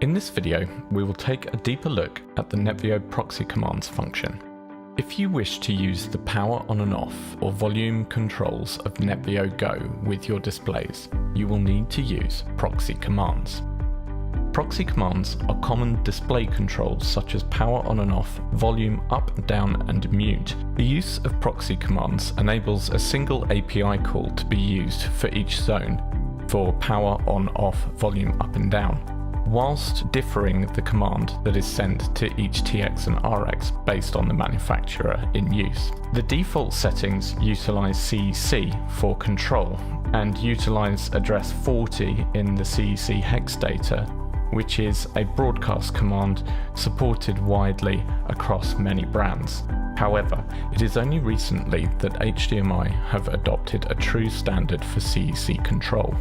In this video, we will take a deeper look at the Netvio Proxy Commands function. If you wish to use the power on and off or volume controls of Netvio Go with your displays, you will need to use Proxy Commands. Proxy Commands are common display controls such as power on and off, volume up, down and mute. The use of Proxy Commands enables a single API call to be used for each zone for power on, off, volume up and down, whilst differing the command that is sent to each TX and RX based on the manufacturer in use. The default settings utilize CEC for control and utilize address 40 in the CEC hex data, which is a broadcast command supported widely across many brands. However, it is only recently that HDMI have adopted a true standard for CEC Control.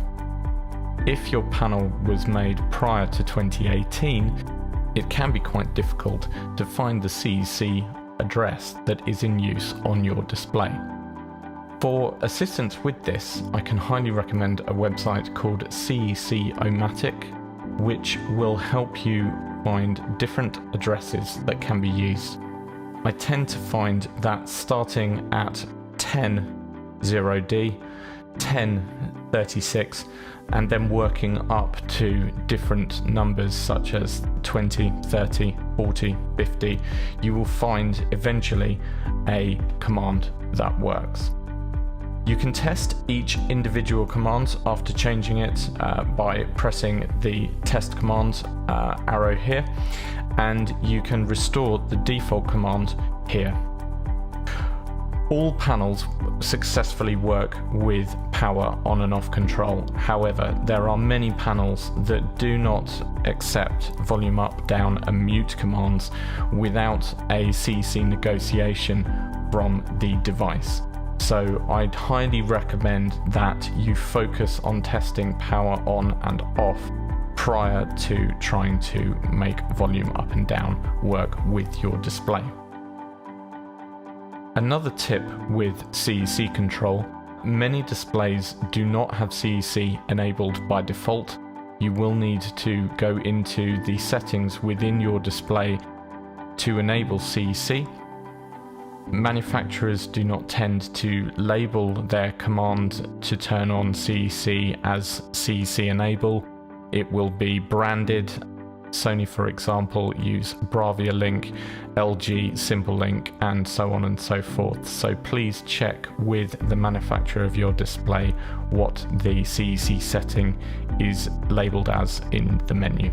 If your panel was made prior to 2018, it can be quite difficult to find the CEC address that is in use on your display. For assistance with this, I can highly recommend a website called CEC-O-Matic, which will help you find different addresses that can be used. I tend to find that starting at 10.0D, 10.36, and then working up to different numbers such as 20, 30, 40, 50, you will find eventually a command that works. You can test each individual command after changing it by pressing the test command arrow here, and you can restore the default command here. All panels successfully work with power on and off control. However, there are many panels that do not accept volume up, down and mute commands without a CEC negotiation from the device. So I'd highly recommend that you focus on testing power on and off prior to trying to make volume up and down work with your display. Another tip with CEC Control: many displays do not have CEC enabled by default. You will need to go into the settings within your display to enable CEC. Manufacturers do not tend to label their command to turn on CEC as CEC enable. It will be branded. Sony, for example, use Bravia Link, LG Simple Link, and so on and so forth. So please check with the manufacturer of your display what the CEC setting is labeled as in the menu.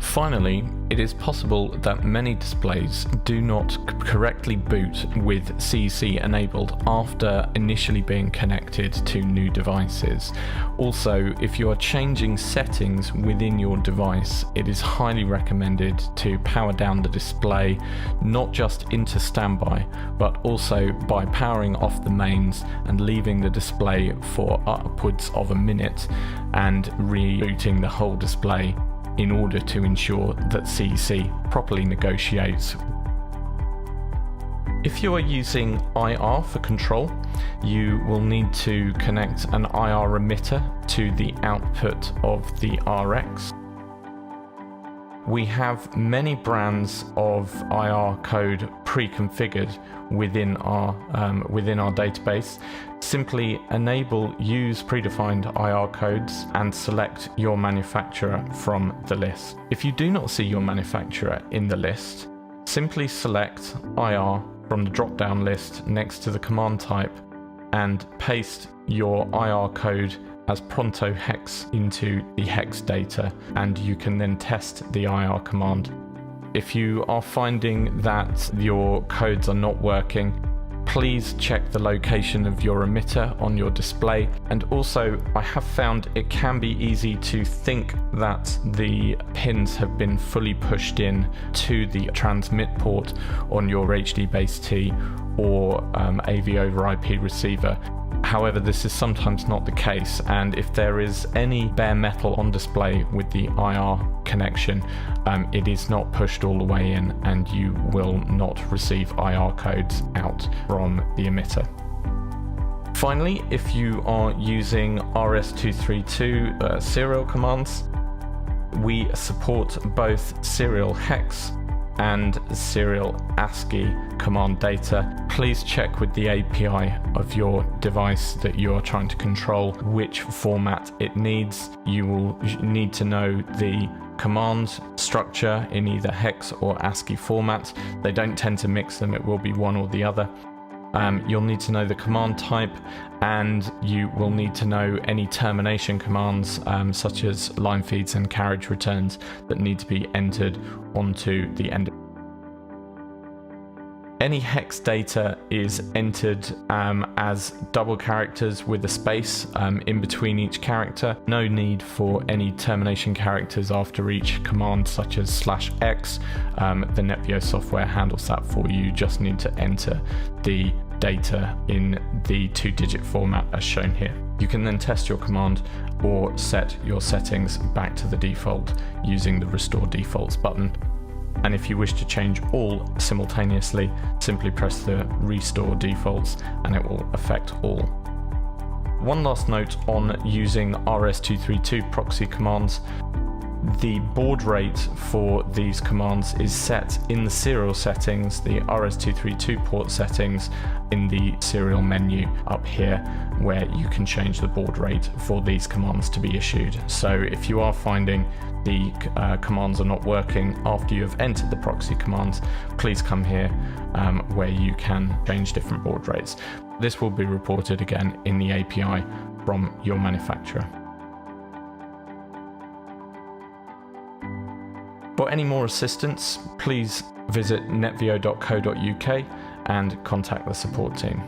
Finally, it is possible that many displays do not correctly boot with CEC enabled after initially being connected to new devices. Also, if you are changing settings within your device, it is highly recommended to power down the display, not just into standby, but also by powering off the mains and leaving the display for upwards of a minute and rebooting the whole display in order to ensure that CEC properly negotiates. If you are using IR for control, you will need to connect an IR emitter to the output of the RX. We have many brands of IR code pre-configured within our database. Simply enable use predefined IR codes and select your manufacturer from the list. If you do not see your manufacturer in the list, simply select IR from the drop-down list next to the command type and paste your IR code as pronto hex into the hex data, and you can then test the IR command. If you are finding that your codes are not working, please check the location of your emitter on your display. And also, I have found it can be easy to think that the pins have been fully pushed in to the transmit port on your HD-Base-T or AV over IP receiver. However, this is sometimes not the case, and if there is any bare metal on display with the IR connection, it is not pushed all the way in and you will not receive IR codes out from the emitter. Finally, if you are using RS-232 serial commands, We support both serial hex and serial ASCII command data. Please check with the API of your device that you are trying to control which format it needs. You will need to know the command structure in either hex or ASCII formats. They don't tend to mix them, it will be one or the other. You'll need to know the command type, and you will need to know any termination commands such as line feeds and carriage returns that need to be entered onto the end. Any hex data is entered as double characters with a space in between each character. No need for any termination characters after each command such as /x. The Netvio software handles that for you. You just need to enter the data in the 2-digit format as shown here. You can then test your command or set your settings back to the default using the Restore Defaults button. And if you wish to change all simultaneously, simply press the Restore Defaults and it will affect all. One last note on using RS-232 proxy commands. The baud rate for these commands is set in the serial settings, the RS-232 port settings in the serial menu up here, where you can change the baud rate for these commands to be issued. So if you are finding the commands are not working after you have entered the proxy commands, please come here where you can change different baud rates. This will be reported again in the API from your manufacturer. For any more assistance, please visit netvio.co.uk and contact the support team.